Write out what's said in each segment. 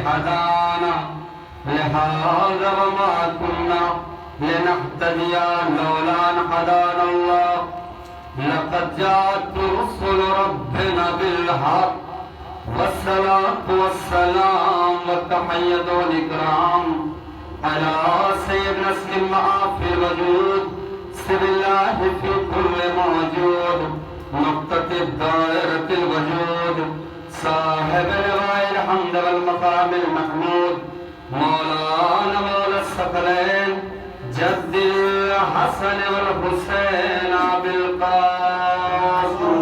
هدانا لهذا وما كنا لنهتدي لولا أن هدانا الله لقد جاءت رسل ربنا بالحق والصلاة والسلام والتحية والإكرام على سيدنا اسم في الوجود سر الله في كل موجود نقطة دائرة الوجود صاحب لواء الحمد والمقام المحمود مولانا مولى الثقلين جد الحسن والحسين بالقاسم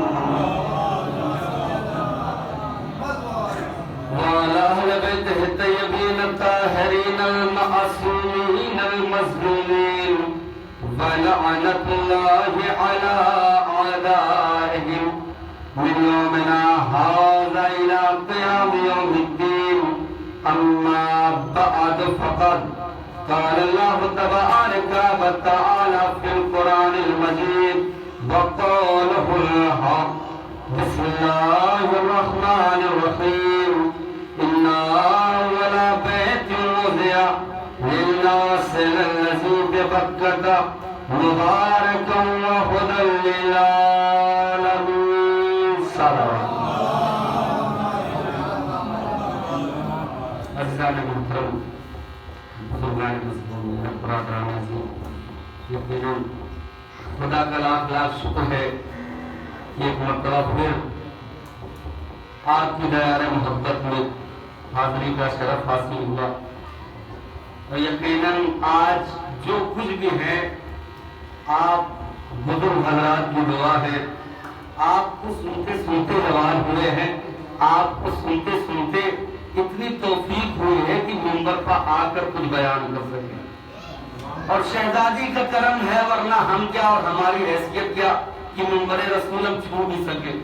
وعلى أهل بيته الطيبين الطاهرين المعصومين المظلومين ولعنة الله على أعدائهم من يومنا هذا إلى قيام يوم الدين أما بعد فقد قال الله تبارك وتعالى في القرآن المجيد وقوله الحق بسم الله الرحمن الرحيم إنا أول بيت وضع للناس الذي ببكة مباركا وهدى للعالمين صلوات أجزاء المحترم بزرگان مذہب برادران عزیز یقیناً خدا کا لاکھ لاکھ شکر ہے کہ ایک مرتبہ پھر آپ کی دائرہ محبت میں حاضری کا شرف حاصل ہوا اور یقیناً آج جو کچھ بھی ہے آپ بزرگ حضرات کی دعا ہے آپ کو سنتے سنتے جوان ہوئے ہیں آپ کو سنتے سنتے اتنی توفیق ہوئی ہے کہ منبر پر آ کر کچھ بیان کر سکیں اور شہزادی کا کرم ہے ورنہ ہم کیا اور ہماری حیثیت کیا کہ منبر رسول ہم چھو بھی سکے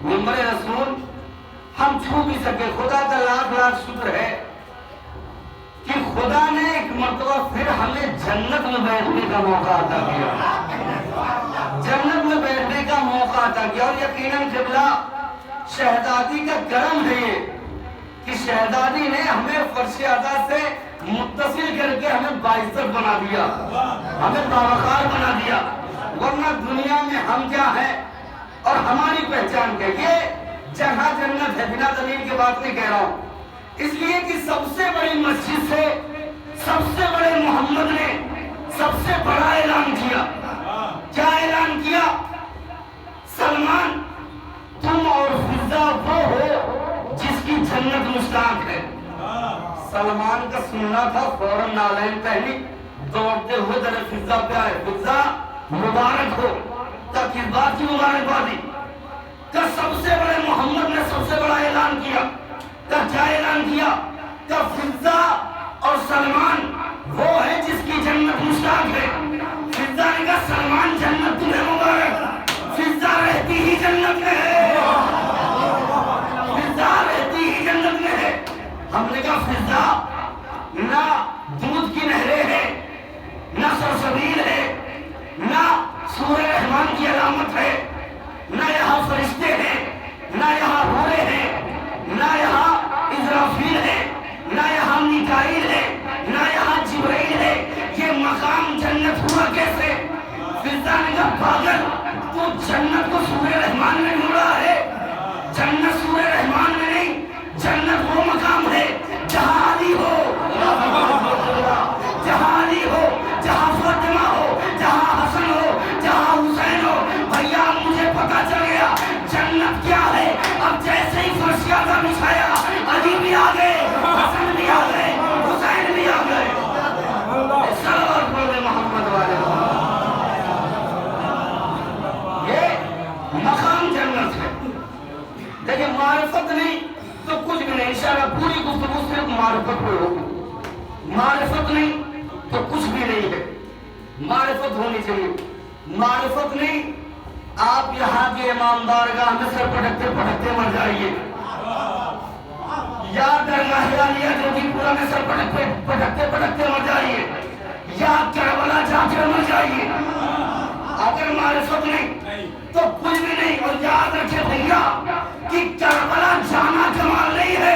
منبر رسول ہم چھو بھی سکے خدا کا لاکھ لاکھ شکر ہے کہ خدا نے ایک مرتبہ پھر ہمیں جنت میں بیٹھنے کا موقع عطا کیا جنت میں بیٹھنے کا موقع عطا کیا اور یقیناً قبلہ شہزادی کا کرم ہے یہ کہ شہزادی نے ہمیں فرش اعلیٰ سے متصل کر کے ہمیں باعزت بنا دیا ہمیں باوقار بنا دیا ورنہ دنیا میں ہم کیا ہیں اور ہماری پہچان کیا یہ جہاں جنت ہے بنا دلیل کی بات نہیں کہہ رہا ہوں اس لیے کہ سب سے بڑی مسجد سے سب سے بڑے محمد نے سب سے بڑا اعلان کیا کیا اعلان کیا سلمان تم اور فضا وہ ہو جس کی جنت مشتاق ہے سلمان کا سننا تھا فوراً نالین پہنی دوڑتے ہوئے در فضا پہ آئے فضا مبارک ہو کیا کس بات کی مبارک بادی کیا سب سے بڑے محمد نے سب سے بڑا اعلان کیا کیا اعلان کیا کہ فضا اور سلمان وہ ہے جس کی جنت مشتاق ہے فضا نے کہا سلمان جنت تمہیں مبارک فضا رہتی ہی جنت میں ہے فضا رہتی ہی جنت میں ہے ہم نے کہا فضا نہ دودھ کی نہریں ہیں نہ سرسبیل ہے نہ سورہ رحمان کی علامت ہے نہ یہاں فرشتے ہیں نہ یہاں حورے ہیں نہ یہاں اسرافیل ہے نہ یہاں میکائیل ہے نہ یہاں جبرائیل ہے یہ مقام جنت ہوا کیسے فضا نے کہا پاگل تو جنت کو سورہ رحمان میں ڈھونڈا ہے جنت سورہ رحمان میں نہیں جنت وہ مقام ہے جہاں علی ہو جہاں علی ہو جہاں فاطمہ ہو جہاں حسن ہو جہاں حسین ہو بھیا مجھے پتا چل گیا جنت کیا ہے اب جیسے ہی فرشیہ کا بچھایا علی بھی آ گئے حسن بھی آ گئے حسین بھی آ گئے صلوات پڑھے محمد والے یہ مقام جنت ہے لیکن معرفت نہیں تو کچھ بھی نہیں انشاءاللہ پوری گفتگو صرف معرفت پہ ہوگی معرفت نہیں تو کچھ بھی نہیں ہے معرفت ہونی چاہیے معرفت نہیں آپ یہاں کے امام بارگاہ میں سر پٹکتے پٹکتے مر جائیے یا درگاہ عالیہ جوگی پورا میں سر پٹکتے پٹکتے مر جائیے یا کربلا جا کر مر جائیے اگر معرفت نہیں تو کچھ بھی نہیں اور یاد رکھے بھیا کہ کربلا جانا کمال نہیں ہے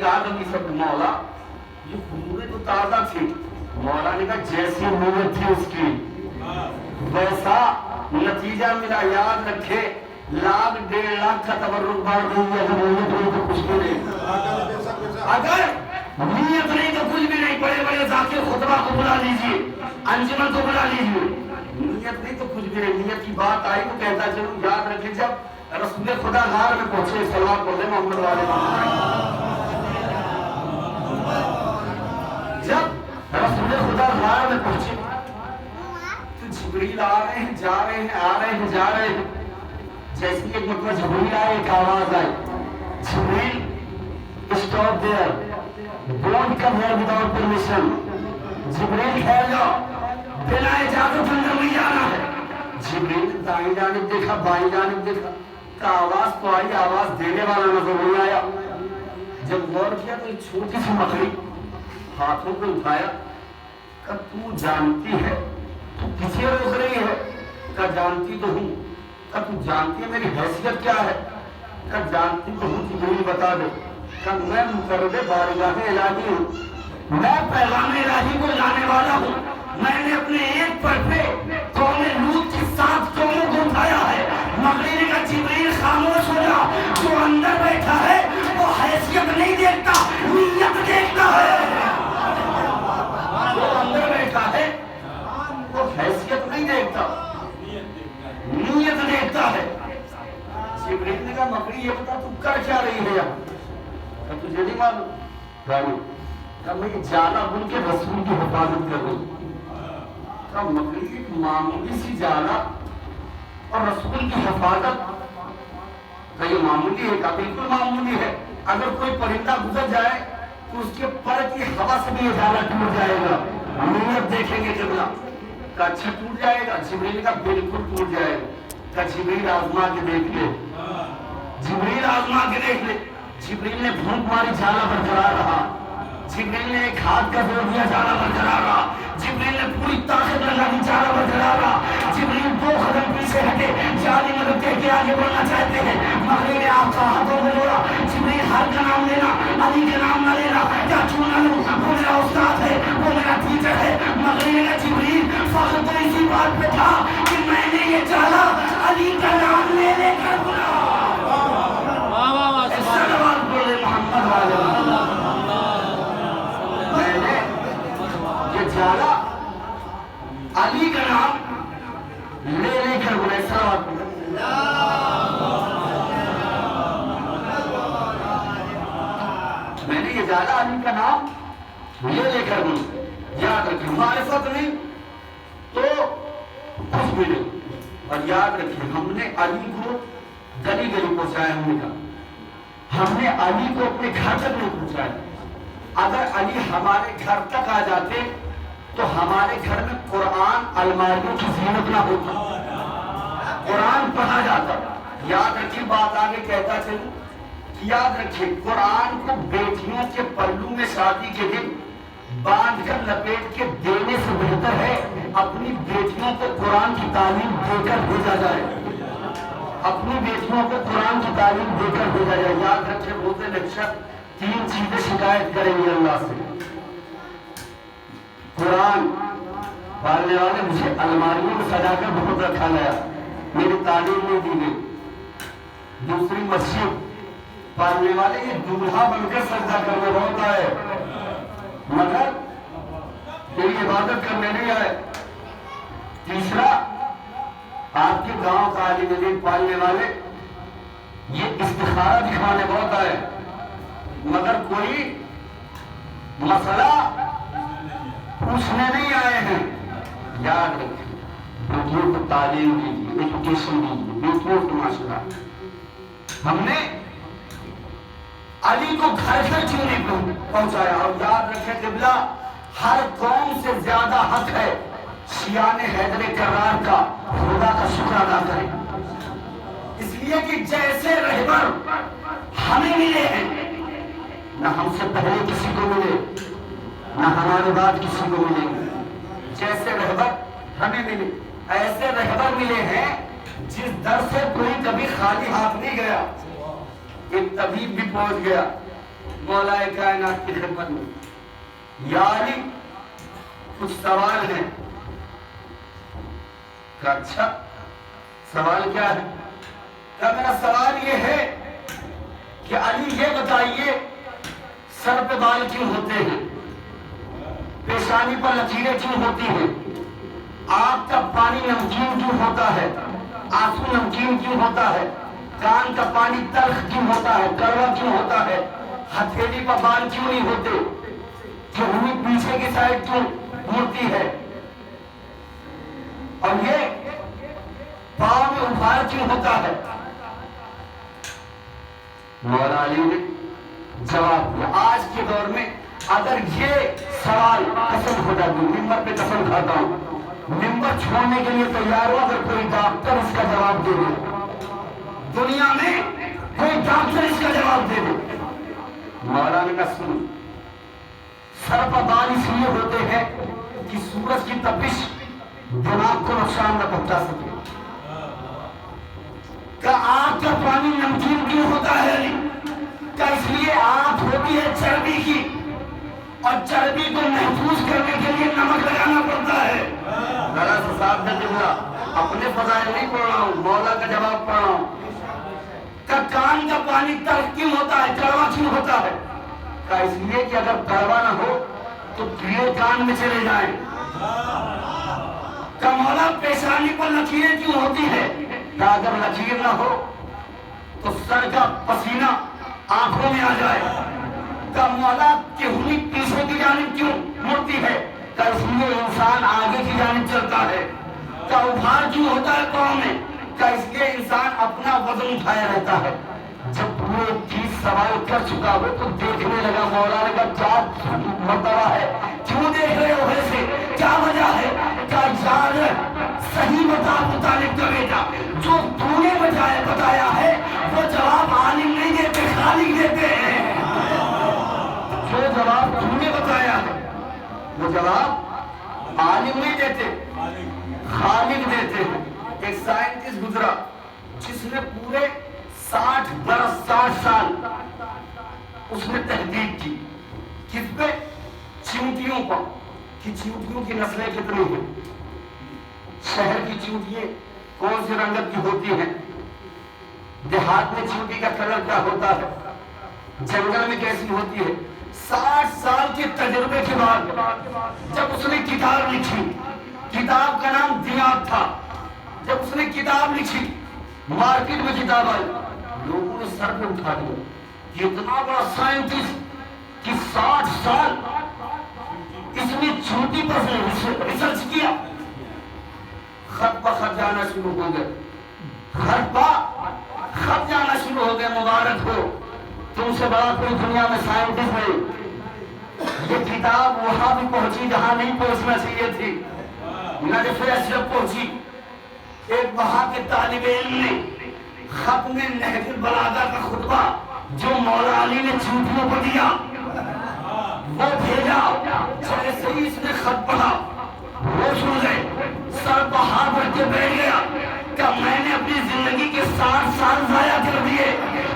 کہا نبی صلی مولا یہ خموریں تو تازہ تھی. مولا نے کہا جیسی نیت تھی اس کی ویسا نتیجہ ملا. یاد رکھے 1,00,000-1,50,000 کا تبرک بار دیں گے. اگر نیت نہیں تو کچھ بھی نہیں. اگر نیت نہیں تو کچھ بھی نہیں. بڑے بڑے ذاکر خطبہ کو بلا لیجئے, انجمن کو بلا لیجئے. نیت نہیں تو کچھ بھی نہیں. نیت کی بات آئی تو کہتا چلو یاد رکھے جب رسول خدا غار میں پہنچے, صلوات پڑھ لیں محمد والے محمد. جب رسول خدا غار میں پہنچے تو جبریل آ رہے ہیں جا رہے ہیں, آ رہے ہیں جا رہے ہیں. جیسے ایک مرتبہ جبریل آئے, ایک آواز آئی, جبریل stop there, don't come here without permission. جبریل ٹھہر جاؤ, بلا اجازت اندر نہیں جانا ہے. جبریل دائیں جانب دیکھا, بائیں جانب دیکھا, کا آواز تو آئی, آواز دینے والا نظر نہیں آیا. جب غور کیا تو ایک چھوٹی سی مکڑی ہاتھوں کو اٹھایا. کہ تو جانتی ہے تو کسے روک رہی ہے؟ کہ جانتی تو ہوں. کہ تو جانتی ہے میری حیثیت کیا ہے؟ کہ جانتی تو ہوں. جبریل بتا دے. کہ میں مقرب بارگاہ الہی ہوں, میں پیغام الہی کو لانے والا ہوں. میں نے اپنے ایک پر پہ قوم لوط کی 7 قوموں کو اٹھایا ہے. مکڑی نے کہا جبریل خاموش ہو جا, جو اندر بیٹھا ہے وہ حیثیت نہیں دیکھتا, نیت دیکھتا ہے. جو اندر بیٹھا ہے وہ حیثیت نہیں دیکھتا, نیت دیکھتا ہے. جبریل نے کہا مکڑی یہ بتا تو کر کیا رہی ہے یہاں؟ کہ تجھے نہیں معلوم؟ کہ میں جالا بن کے رسول کی حفاظت کر رہی ہوں. کہ مکڑی ایک معمولی سی جالا اور رسول کی حفاظت, کہ یہ معمولی ہے؟ کہ بالکل معمولی ہے. اگر کوئی پرندہ گزر جائے تو اس کے پر کی ہوا سے بھی یہ جالا ٹوٹ جائے گا. نیت دیکھیں گے قبلہ. کہ اچھا ٹوٹ جائے گا؟ جبریل کا بالکل ٹوٹ جائے گا. کہ جبریل آزما کے دیکھ لے, جبریل آزما کے دیکھ لے. جبریل نے پھونک ماری, جالا برقرار رہا. جبریل نے ایک ہاتھ کا زور دیا, جالا برقرار رہا. جبریل نے پوری طاقت لگا دی, جالا برقرار رہا. جبریل 2 قدم پیچھے ہٹے, جالی مدد کہہ کے آگے بڑھنا چاہتے ہیں. مکڑی نے آپ کا ہاتھوں میں جوڑا. جبریل ہر کا نام لینا, علی کا نام نہ لینا. کیا کیوں نہ لوں, وہ میرا استاد ہے, وہ میرا ٹیچر ہے. مکڑی نے کہا جبریل فخر تو اسی بات پہ تھا کہ میں نے یہ جالا علی کا نام لے لے کر بنا. صلوات بولے محمد والے. میں نے یہ جالا علی کا نام لے لے کر بنا. صلوات بولے. میں نے یہ جالا علی کا نام لے لے کر بنا. یاد رکھیں معرفت نہیں تو کچھ بھی نہیں. اور یاد رکھیں ہم نے علی کو گلی گلی پہنچایا. ہم نے کہا ہم نے علی کو اپنے گھر تک نہیں پہنچایا. اگر علی ہمارے گھر تک آ جاتے تو ہمارے گھر میں قرآن الماریوں کی زینت نہ ہوتا, قرآن پڑھا جاتا. یاد رکھیں بات آگے کہتا چلوں. یاد رکھیں قرآن کو بیٹیوں کے پلو میں شادی کے دن باندھ کر لپیٹ کے دینے سے بہتر ہے اپنی بیٹیوں کو قرآن کی تعلیم دے کر بھیجا جائے. اپنی بیٹیوں کو قرآن کی تعلیم دے کر بھیجا جائے. یاد رکھیں روزے نکشہ 3 چیزیں شکایت کریں گے اللہ سے. قرآن پالنے والے مجھے الماریوں کو سجا کر بہت رکھا گیا, میری تعلیم نہیں دی گئی. دوسری مسجد پالنے والے یہ دولہا بن کر سجدہ کرنے ہوتا ہے مگر کوئی عبادت کرنے نہیں آئے. تیسرا آپ کے گاؤں کا عالم دین پالنے والے یہ استخارہ دکھانے بہت آئے مگر کوئی مسئلہ پوچھنے نہیں آئے ہیں. یاد رکھیں بیٹیوں کو تعلیم دیجیے, ایجوکیشن دیجیے بیٹیوں کو. ماشاءاللہ ہم نے علی کو گھر گھر کیوں نہیں پہنچایا. اور یاد رکھیں قبلہ ہر قوم سے زیادہ حق ہے شیعان حیدر کرار کا خدا کا شکر ادا کریں. اس لیے کہ جیسے رہبر ہمیں ملے ہیں نہ ہم سے پہلے کسی کو ملے نہ ہمارے بعد کسی کو ملے. جیسے رہبر ہمیں ملے ایسے رہبر ملے ہیں جس در سے کوئی کبھی خالی ہاتھ نہیں گیا. ایک طبیب بھی پہنچ گیا, مولا کائنات کی خدمت میں، یا علی کچھ سوال ہیں۔ کہ اچھا سوال کیا ہے؟ کہ میرا سوال یہ ہے کہ علی یہ بتائیے سر پہ بال کیوں ہوتے ہیں، پیشانی پر لکیریں کیوں ہوتی ہیں، آنکھ کا پانی نمکین کیوں ہوتا ہے، آنسو نمکین کیوں ہوتا ہے، کان کا پانی تلخ کیوں ہوتا ہے، کڑوا کیوں ہوتا ہے، ہتھیلی پر بال کیوں نہیں ہوتے، چہنی پیچھے کی سائڈ کیوں مڑتی ہے، اور یہ پاؤں میں ابھار کیوں ہوتا ہے؟ مولا علی نے جواب دیا، آج کے دور میں اگر یہ سوال قسم خدا دوں، ممبر پہ قسم کھاتا ہوں، ممبر چھوڑنے کے لیے تیار ہو اگر کوئی ڈاکٹر اس کا جواب دے دے، دنیا میں کوئی ڈاکٹر اس کا جواب دے دے۔ مولا نے کہا سن، سر پر بال اس لیے ہوتے ہیں کہ سورج کی تپش دماغ کو نقصان نہ پہنچا سکے۔ کہ آنکھ کا پانی نمکین کیوں ہوتا ہے علی؟ کہ اس لیے آنکھ ہوتی ہے چربی کی، اور چربی کو محفوظ کرنے کے لیے نمک لگانا پڑتا ہے۔ ذرا سا صاحب نے جملہ اپنے فضائل نہیں پڑھ رہا ہوں، مولا کا جواب پڑھ رہا ہوں۔ کہ کان کا پانی تلخ کیوں ہوتا ہے، کڑوا کیوں ہوتا ہے؟ کہ اس لیے کہ اگر کڑوا نہ ہو تو کیڑے کان میں چلے جائیں۔ کہ مولا پیشانی پر لکیریں کیوں ہوتی ہے؟ کہ اگر لکیر نہ ہو تو سر کا پسینہ آنکھوں میں آ جائے۔ کہ مولا کہنی پیچھے کی جانب کیوں مڑتی ہے؟ کہ اس لیے انسان آگے کی جانب چلتا ہے۔ کہ ابھار کیوں ہوتا ہے پاؤں میں؟ کہ اس لیے انسان اپنا وزن اٹھایا رہتا ہے۔ جب پورے 30 سوال کر چکا ہو تو دیکھنے لگا، مولا نے کہا کیا مرتبہ ہے، کیوں دیکھ رہے ہو ایسے، کیا وجہ ہے؟ کہا یار صحیح بتا مطالب کا بیٹا، جو تو نے بتایا ہے وہ جواب عالم نہیں دیتے، خالق دیتے ہیں۔ جو جواب تو نے بتایا ہے وہ جواب عالم نہیں دیتے، خالق دیتے ہیں۔ ایک سائنٹسٹ گزرا جس نے پورے 60 سال اس نے تحقیق کی، کس پہ؟ چیونٹیوں پر، کہ چیونٹیوں کی نسلیں کتنی ہیں، شہر کی چیونٹیاں کون سی رنگت کی ہوتی ہیں، دیہات میں چیونٹی کا کلر کیا ہوتا ہے، جنگل میں کیسی ہوتی ہے۔ 60 سال کے تجربے کے بعد جب اس نے کتاب لکھی، کتاب کا نام دیات تھا، جب اس نے کتاب لکھی مارکیٹ میں کتاب آئی، لوگوں نے سر پہ اٹھا دیا، اتنا بڑا سائنٹسٹ کہ 60 سال اس نے چیونٹی پر ریسرچ کیا۔ خط پہ خط جانا شروع ہو گئے، خط پہ خط جانا شروع ہو گئے، مبارک ہو تم سے بڑا کوئی دنیا میں سائنٹسٹ نہیں۔ یہ کتاب وہاں بھی پہنچی جہاں نہیں پہنچنا چاہیے تھی، نجف اشرف پہنچی۔ ایک وہاں کے طالب علم نے خط میں نہج البلاغہ کا خطبہ جو مولا علی نے چیونٹیوں کو دیا وہ بھیجا، جیسے ہی اس نے خط پڑھا وہ سن گئے، سر پہاڑ پر کے بیٹھ گیا کہ میں نے اپنی زندگی کے 60 سال ضائع کر دیے،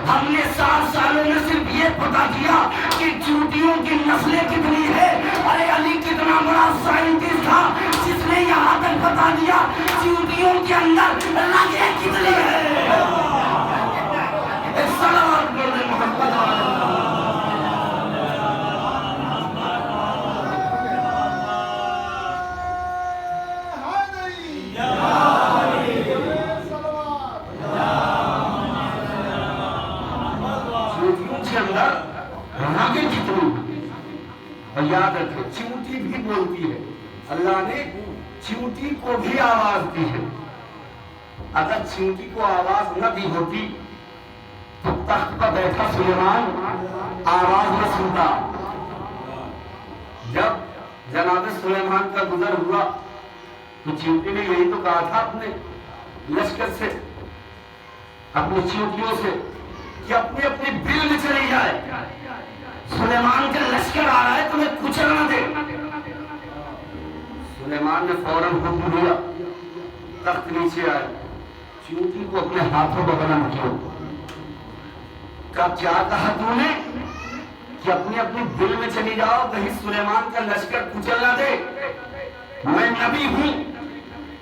ہم نے 60 سالوں میں صرف یہ پتا کیا کہ چیونٹیوں کی نسلیں کتنی ہے۔ ارے علی کتنا بڑا سائنٹسٹ تھا جس نے یہاں تک بتا دیا چیونٹیوں کے اندر رگیں کتنی ہے۔ صلوات پڑھ دیں محمد رگیں کتنی، اور یاد رکھے چیونٹی بھی بولتی ہے، اللہ نے چیونٹی کو بھی آواز دی ہے۔ اگر چیونٹی کو آواز نہ دی ہوتی تو تخت پر بیٹھا سلیمان آواز نہ سنتا۔ جب جناب سلیمان کا گزر ہوا تو چیونٹی نے یہی تو کہا تھا اپنے لشکر سے، اپنی چیونٹیوں سے کہ اپنی اپنی بل میں چلی جائے، سلیمان کا لشکر آ رہا ہے تمہیں کچل نہ دے۔ سلیمان نے فوراً حکم دیا، تخت نیچے آئے، چیونٹی کو اپنے ہاتھوں پر بلند کیا۔ کہا کیا کہا تو نے کہ اپنے اپنے دل میں چلی جاؤ، کہیں سلیمان کا لشکر کچل نہ دے۔ میں نبی ہوں،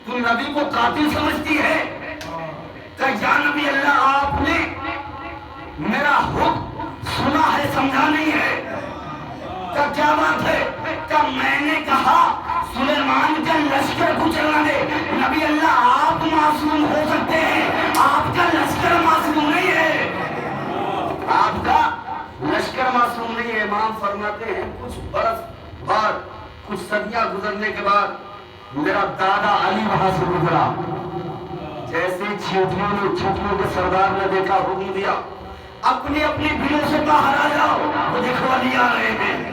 تو نبی کو قاتل سمجھتی ہے کہ یا نبی اللہ آپ نے میرا حکم سنا ہے سمجھا نہیں ہے؟ کہ کیا بات ہے؟ کہ میں نے کہا سلیمان کا لشکر کچل نہ دے۔ نبی اللہ آپ معصوم ہو سکتے ہیں، آپ کا لشکر معصوم نہیں ہے، آپ کا لشکر معصوم نہیں ہے۔ امام فرماتے ہیں کچھ برس بعد، کچھ صدیاں گزرنے کے بعد میرا دادا علی وہاں سے گزرا، جیسے چیونٹیوں کے سردار نے دیکھا، حکم دیا اپنی اپنی بھیڑوں سے باہر آ جاؤ، وہ دیکھو علی آ رہے ہیں،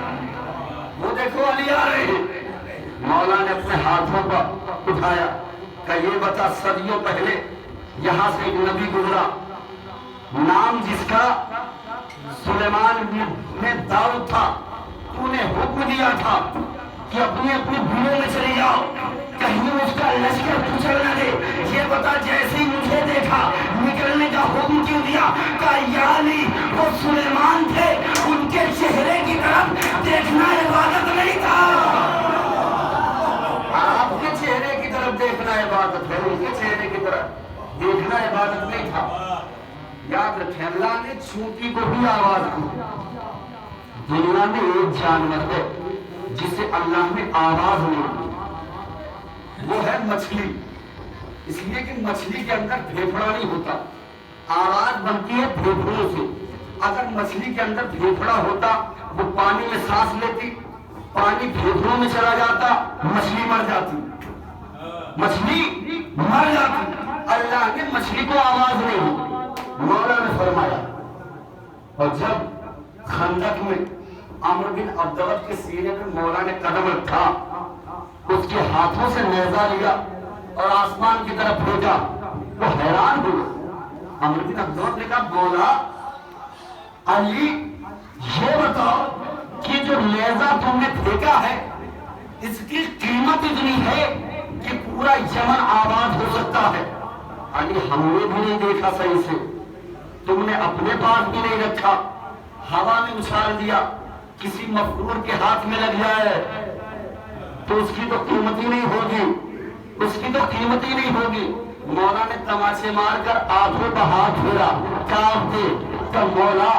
وہ دیکھو علی آ رہے ہیں۔ مولا نے اپنے ہاتھوں پر اٹھایا کہ یہ بتا صدیوں پہلے یہاں سے ایک نبی گزرا، نام جس کا سلیمان میں داؤد تھا، تو نے حکم دیا تھا کہ اپنی اپنی بھیڑوں میں چلی جاؤ، کہیں اس کا لشکر کچل نہ دے۔ یہ بتا جیسے ہی مجھے دیکھا نکلنے کا حکم کیوں دیا؟ کہ یا علی وہ سلیمان تھے، ان کے چہرے کی طرف دیکھنا عبادت نہیں تھا، آپ کے چہرے کی طرف دیکھنا عبادت ہے، ان کے چہرے کی طرف دیکھنا عبادت نہیں تھا۔ یاد رکھیں اللہ نے چونٹی کو بھی آواز دی۔ دنیا میں ایک جانور ہے جسے اللہ نے آواز نہیں دی، وہ ہے مچھلی، اس لیے کہ مچھلی کے اندر پھیپھڑا نہیں ہوتا، آواز بنتی ہے پھیپھڑوں سے۔ اگر مچھلی کے اندر پھیپھڑا ہوتا وہ پانی میں سانس لیتی، پانی پھیپھڑوں میں چلا جاتا، مچھلی مر جاتی، مچھلی مر جاتی۔ اللہ نے مچھلی کو آواز نہیں دی۔ مولا نے فرمایا، اور جب خندق میں عمرو بن عبدود کے سینے پہ مولا نے قدم رکھا، اس کے ہاتھوں سے نیزہ لیا اور آسمان کی طرف پھینکا، وہ حیران ہوا۔ عمرو بن عبدود نے کہا مولا علی یہ بتاؤ کہ جو نیزہ تم نے پھینکا ہے اس کی قیمت اتنی ہے کہ پورا یمن آباد ہو سکتا ہے۔ علی ہم نے بھی نہیں دیکھا صحیح سے، تم نے اپنے پاس بھی نہیں رکھا، ہوا میں اچھال دیا، کسی مفرور کے ہاتھ میں لگ جائے تو اس کی تو قیمت ہی نہیں ہوگی، اس کی تو قیمت ہی نہیں ہوگی۔ مولا نے تماچے مار کر آنکھوں کا ہاتھ پھیرا، کانپتے کہ مولا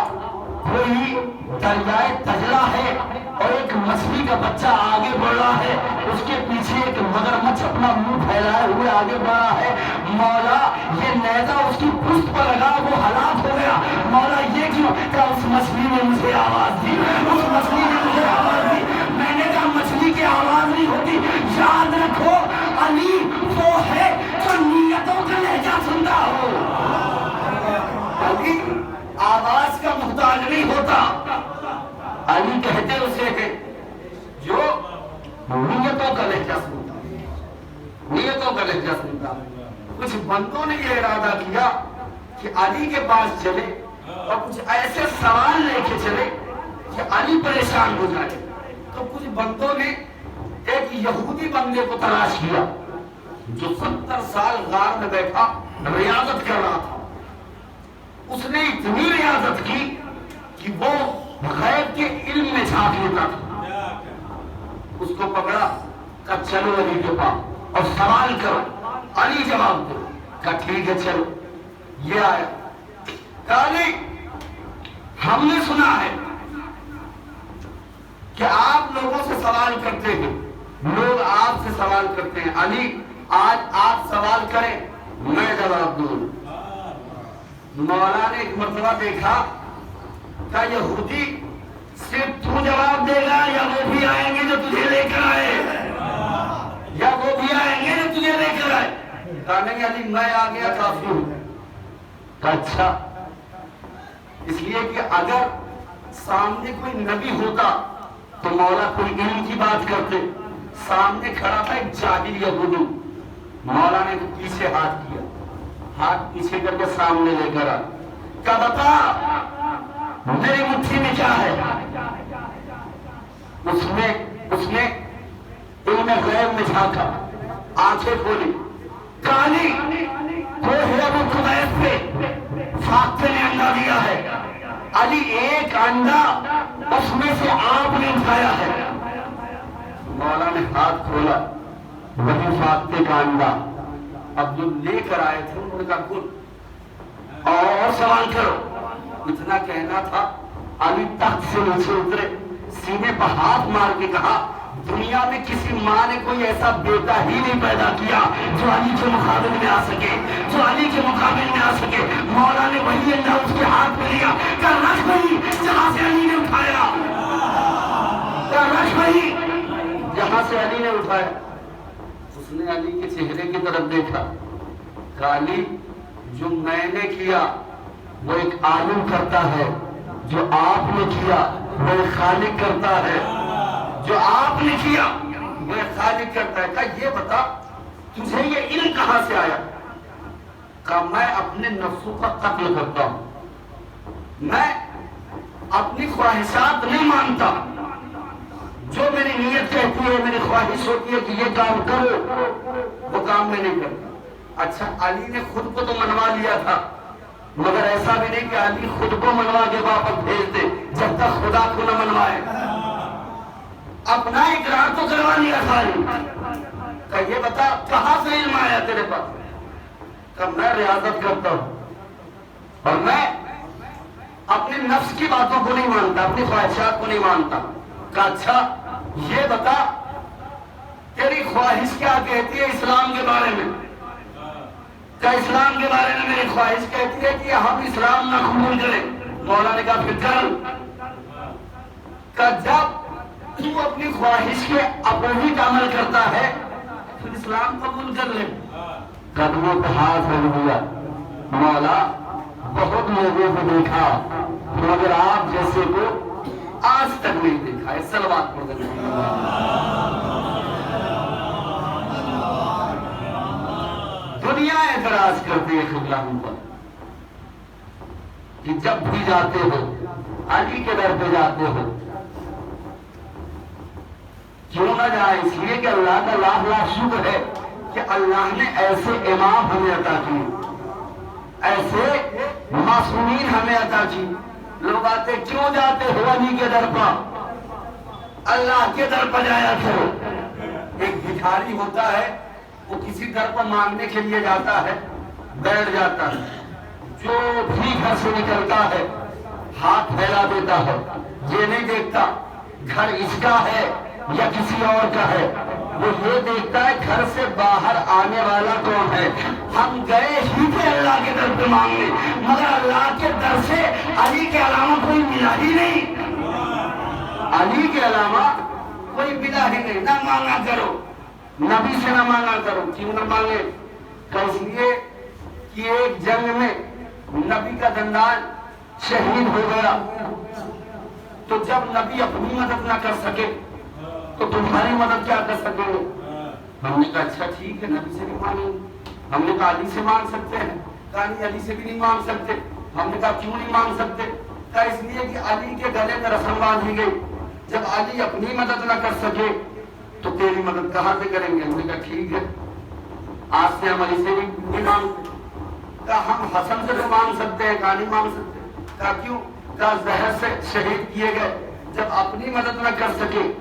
کوئی دریائے دجلہ ہے اور ایک مچھلی کا بچہ آگے بڑھ رہا ہے، اس کے پیچھے ایک مگرمچھ اپنا منہ پھیلائے ہوئے آگے بڑھ رہا ہے، مولا یہ نیزہ اس کی پشت پر لگا، وہ ہلاک ہو گیا، مولا یہ کیوں؟ کہ اس مچھلی نے مجھے آواز دی، اس مچھلی نے مجھے آواز دی۔ میں نے کہا مچھلی کی آواز نہیں ہوتی، یاد رکھو علی وہ ہے جو نیتوں کا لہجہ سنتا ہو، علی آواز کا محتاج نہیں ہوتا، علی کہتے اسے ہے جو نیتوں کا لہجہ سنتا، نیتوں کا لہجہ سنتا۔ کچھ بندوں نے یہ ارادہ کیا کہ علی کے پاس چلے اور کچھ ایسے سوال لے کے چلے کہ علی پریشان ہو جائے، تو کچھ بندوں نے ایک یہودی بندے کو تلاش کیا جو 70 سال غار میں بیٹھا ریاضت کر رہا تھا، اس نے اتنی ریاضت کی کہ وہ غیب کے علم میں جھانک لیتا تھا۔ اس کو پکڑا کہ چلو علی کے پاس اور سوال کرو، علی جواب دے، کہا ٹھیک ہے چلو۔ یہ آیا، کہا علی ہم نے سنا ہے کہ آپ لوگوں سے سوال کرتے ہیں، لوگ آپ سے سوال کرتے ہیں، علی آج آپ سوال کریں میں جواب دوں۔ مولا نے ایک مرتبہ دیکھا کہ یہودی صرف تو جواب دے گا یا وہ بھی آئیں گے جو تجھے لے کر آئے، یا وہ بھی آئیں گے جو تجھے لے کر آئے؟ کہا نہیں علی میں آ گیا کافی ہوں۔ کہا اچھا، اس لیے کہ اگر سامنے کوئی نبی ہوتا تو مولا کوئی علم کی بات کرتے، سامنے کھڑا تھا ایک جاہل یہودی، مولا نے پیچھے ہاتھ کیا، ہاتھ پیچھے کر کے سامنے لے کر آ، کہا بتا میری مٹھی میں کیا ہے؟ اس نے علم غیب میں جھانکا، آنکھیں کھولی، کہا علی وہ ہے ابو قبیس پہ فاقے نے انڈا دیا ہے۔ علی ایک انڈا اس میں سے آپ نے اٹھایا ہے۔ مولا نے ہاتھ کھولا، وہی فاتح کا انڈا، اب جو لے کر آئے تھے انہوں نے کہا کل اور سوال کرو۔ اتنا کہنا تھا، علی تخت سے نیچے اترے، سینے پر ہاتھ مار کے کہا دنیا میں کسی ماں نے کوئی ایسا بیٹا ہی نہیں پیدا کیا جو علی کے مقابل میں آ سکے، جو علی کے مقابل میں آ سکے۔ مولا نے وہی انڈا اس کے ہاتھ میں لیا، کہا رکھ وہی جہاں سے علی نے اٹھایا، کہا رکھ وہی جہاں سے علی نے اٹھایا۔ اس نے علی کے چہرے کی طرف دیکھا، کہا علی جو میں نے کیا وہ ایک عالم کرتا ہے، جو آپ نے کیا وہ ایک خالق کرتا ہے، جو آپ نے کیا وہ ایک خالق کرتا ہے۔ کہا یہ بتا تجھے یہ علم کہاں سے آیا؟ کہا میں اپنے نفسوں کا قتل کرتا ہوں، میں اپنی خواہشات نہیں مانتا، جو میری نیت کہتی ہے، میری خواہش ہوتی ہے کہ یہ کام کرو، وہ کام میں نہیں کرتا۔ اچھا علی نے خود کو تو منوا لیا تھا، مگر ایسا بھی نہیں کہ علی خود کو منوا کے واپس بھیج دے جب تک خدا کو نہ منوائے۔ اپنا اقرار تو کروا لیا تھا۔ کہ یہ بتا کہاں سے علم آیا تیرے پاس؟ کہ میں ریاضت کرتا ہوں اور میں اپنے نفس کی باتوں کو نہیں مانتا، اپنی خواہشات کو نہیں مانتا۔ کہ اچھا یہ بتا تیری خواہش کیا کہتی ہے اسلام کے بارے میں؟ کہ اسلام کے بارے میں میری خواہش کہتی ہے کہ ہم اسلام نہ قبول کریں۔ مولا نے کہا پھر کر، کہ جب تو اپنی خواہش کے اپوزٹ عمل کرتا ہے پھر اسلام قبول کر لے۔ قدموں پہ ہاتھ رکھ دیا، مولا بہت لوگوں کو دیکھا مگر آپ جیسے کو آج تک نہیں دیکھا ہے۔ صلوات پڑھ کر دنیا اعتراض کرتی ہے خبلانوں پر کہ جب بھی جاتے ہو علی کے در پہ جاتے ہو، کیوں نہ جائے؟ اس لیے کہ اللہ کا لاکھ لاکھ شکر ہے کہ اللہ نے ایسے امام ہمیں عطا کی، ایسے معصومین ہمیں عطا کی۔ لوگ آتے کیوں جاتے ہو علی کے در پر؟ اللہ کے در پر جایا کرو۔ ایک بھکاری ہوتا ہے، وہ کسی در پر مانگنے کے لیے جاتا ہے، بیٹھ جاتا ہے، جو بھی گھر سے نکلتا ہے ہاتھ پھیلا دیتا ہے، یہ نہیں دیکھتا گھر اس کا ہے یا کسی اور کا ہے، وہ یہ دیکھتا ہے گھر سے باہر آنے والا کون ہے۔ ہم گئے ہی تھے اللہ کے در پہ مانگنے، مگر اللہ کے در سے علی کے علاوہ کوئی ملا ہی نہیں، علی کے علاوہ کوئی ملا ہی نہیں۔ نہ مانگا کرو، نبی سے نہ مانگا کرو۔ کیوں نہ مانگے؟ کہ اس لیے کہ ایک جنگ میں نبی کا دندان شہید ہو گیا، تو جب نبی اپنی مدد نہ کر سکے تو تمہاری مدد کیا کر سکیں گے؟ ہم نے کہا اچھا ٹھیک ہے، نبی سے نہیں مانگیں گے۔ ہم نے کہا علی سے مانگ سکتے ہیں؟ کہا نہیں، علی سے بھی نہیں مانگ سکتے۔ ہم نے کہا کیوں نہیں مانگ سکتے؟ کہا اس لیے کہ علی کے گلے میں رسم باندھی گئی، جب علی اپنی مدد نہ کر سکے تو تیری مدد کہاں سے کریں گے؟ ہم نے کہا ٹھیک ہے، آج سے ہم علی سے بھی نہیں مانگتے۔ کہا ہم حسن سے بھی مانگ سکتے ہیں؟ کہا نہیں مانگ سکتے۔ کہا کیوں؟ کہا زہر سے شہید کیے گئے، جب اپنی مدد نہ کر سکے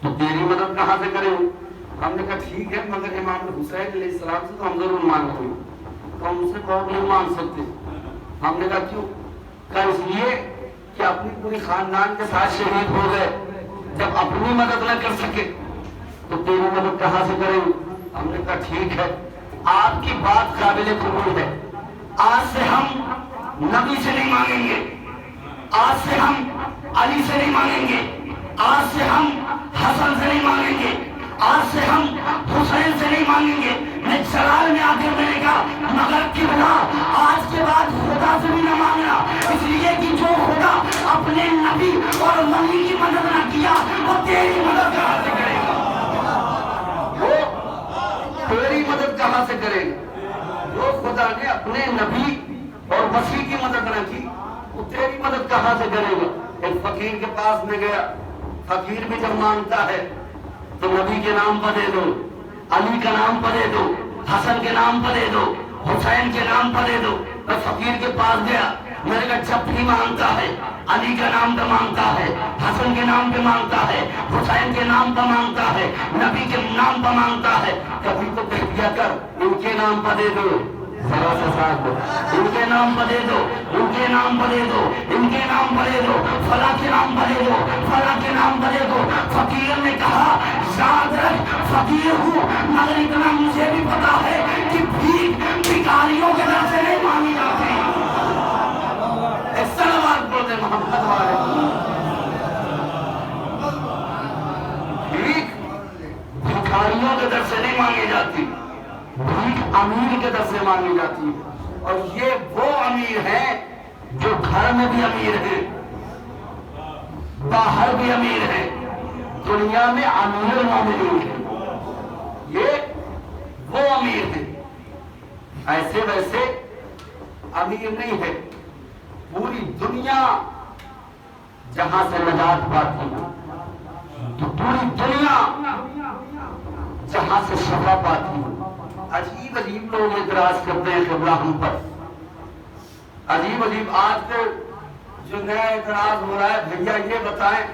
تو تیری مدد کہاں سے کریں؟ ہم نے کہا ٹھیک ہے، مگر امام حسین علیہ السلام سے تو ہم ضرور مانگیں گے، تو ہم اسے بہت نہیں مانگ سکتے۔ ہم نے کہا کیوں؟ کہا اس لیے کہ اپنی پوری خاندان کے ساتھ شہید ہو گئے، جب اپنی مدد نہ کر سکے تو تیری مدد کہاں سے کریں؟ ہم نے کہا ٹھیک ہے، آپ کی بات قابل قبول ہے، آج سے ہم نبی سے نہیں مانگیں گے، آج سے ہم علی سے نہیں مانگیں گے، آج سے ہم حسن سے نہیں مانگیں گے، آج سے ہم حسین سے نہیں مانگیں گے۔ میں چلال میں آ کر میں نے کہا مگر قبلہ آج کے بعد خدا سے بھی نہ مانگنا، اس لیے کہ جو خدا اپنے نبی اور ولی کی مدد نہ کیا وہ تیری مدد کہاں سے کرے گا؟ وہ تیری مدد کہاں سے کرے گا؟ جو خدا نے اپنے نبی اور وسیع کی مدد نہ کی وہ تیری مدد کہاں سے کرے گا؟ ایک فقیر کے پاس میں گیا، فقیر بھی جب مانگتا ہے تو نبی کے نام پر دے دو، علی کا نام پر دے دو، حسن کے نام پر دے دو، حسین کے نام پر دے دو۔ میں فقیر کے پاس گیا، میں نے کہا جب بھی مانگتا ہے علی کا نام پہ مانگتا ہے، حسن کے نام پہ مانگتا ہے، حسین کے نام پہ مانگتا ہے، نبی کے نام پہ مانگتا ہے، کبھی تو کہہ دیا کر ان کے نام پہ دے دو، ذرا سا ساتھ دو، ان کے نام پہ دے دو، ان کے نام پہ دے دو، ان کے نام پہ دے دو، فلاں کے نام پہ دے دو، فلاں کے نام پہ دے دو۔ فقیر نے کہا یاد رکھ فقیر ہوں مگر اتنا مجھے بھی پتا ہے کہ بھیک بھکاریوں کے در سے نہیں مانگی جاتی۔ صلوات بولتے محمد والے، بھیک بھکاریوں کے در سے نہیں مانگی جاتی، بھیک امیر کے در سے مانگی جاتی ہے۔ اور یہ وہ امیر ہیں جو گھر میں بھی امیر ہیں، باہر بھی امیر ہیں، دنیا میں امیر مومنین ہیں، یہ وہ امیر ہیں۔ ایسے ویسے امیر نہیں ہے، پوری دنیا جہاں سے نجات پاتی ہے، تو پوری دنیا جہاں سے شفا پاتی ہے۔ عجیب عجیب لوگ اعتراض کرتے ہیں قبلہ ہم پر، عجیب عجیب۔ آج کل جو نیا اعتراض ہو رہا ہے، بھیا یہ بتائیں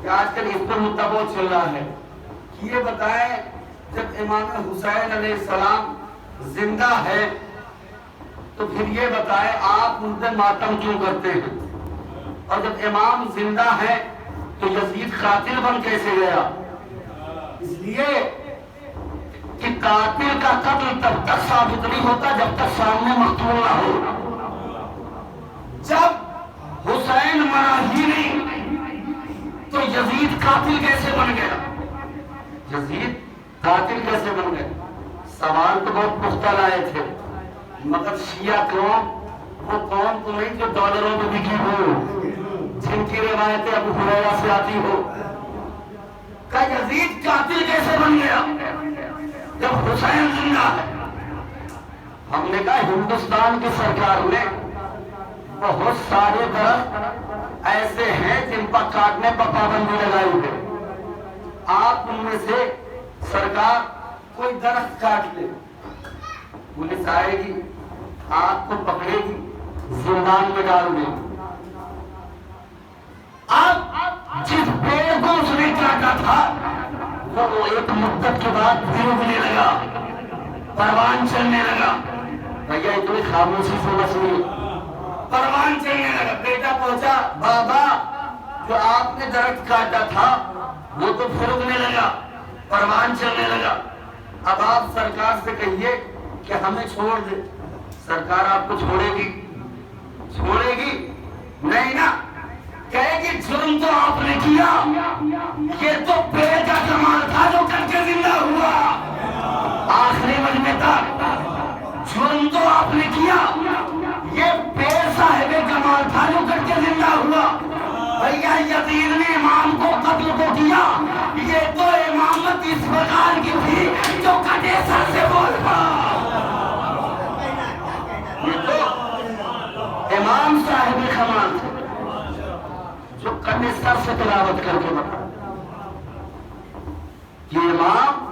کہ آج کل اس پر مدعا بہت چل رہا ہے کہ یہ بتائیں جب امام حسین علیہ السلام زندہ ہے تو پھر یہ بتائیں آپ ان پہ ماتم کیوں کرتے ہیں، اور جب امام زندہ ہے تو یزید قاتل بن کیسے گیا؟ اس لیے کہ قاتل کا قتل تب تک ثابت نہیں ہوتا جب تک سامنے مقتول نہ ہو۔ جب حسین مرا ہی نہیں تو یزید قاتل کیسے بن گیا؟ یزید قاتل کیسے بن گیا؟ سوال تو بہت پختہ لائے تھے، مگر شیعہ قوم وہ قوم تو نہیں جو ڈالروں میں بکی ہو، جن کی روایتیں ابو ہریرہ سے آتی ہو۔ کہ یزید قاتل کیسے بن گیا جب حسین زندہ ہے؟ ہم نے کہا ہندوستان کی سرکار نے بہت سارے درخت ایسے ہیں جن پر کاٹنے پر پابندی لگائی ہے، آپ ان میں سے سرکار کوئی درخت کاٹ لے، پولیس آئے گی، آپ کو پکڑے گی، زندان میں ڈال دے گی۔ اب جس پیڑ کو اس نے کاٹا تھا وہ ایک مدت کے بعد پھر اگنے لگا، پروان چلنے لگا۔ بھیا اتنی خاموشی سے مسئلہ پروان چلنے لگا۔ بیٹا پہنچا، بابا جو آپ نے درخت کاٹا تھا وہ تو پھر اگنے لگا، پروان چلنے لگا۔ اب آپ سرکار سے کہیے کہ ہمیں چھوڑ دے، سرکار آپ کو چھوڑے گی؟ چھوڑے گی نہیں نا، کہے گی جرم تو آپ نے کیا، یہ تو پیڑ کا کمال تھا جو کر کے زندہ ہوا آخری مجمع تک، جرم تو آپ نے کیا، یہ پیڑ صاحب کمال تھا جو کر کے زندہ ہوا۔ بھیا یزید نے امام کو قتل کو کیا، یہ تو امامت اس پرکار کی تھی جو کٹے سر سے بول پڑا، یہ تو امام صاحب کمال تھے جو کٹے سر سے تلاوت کر کے بتا۔ یہ امام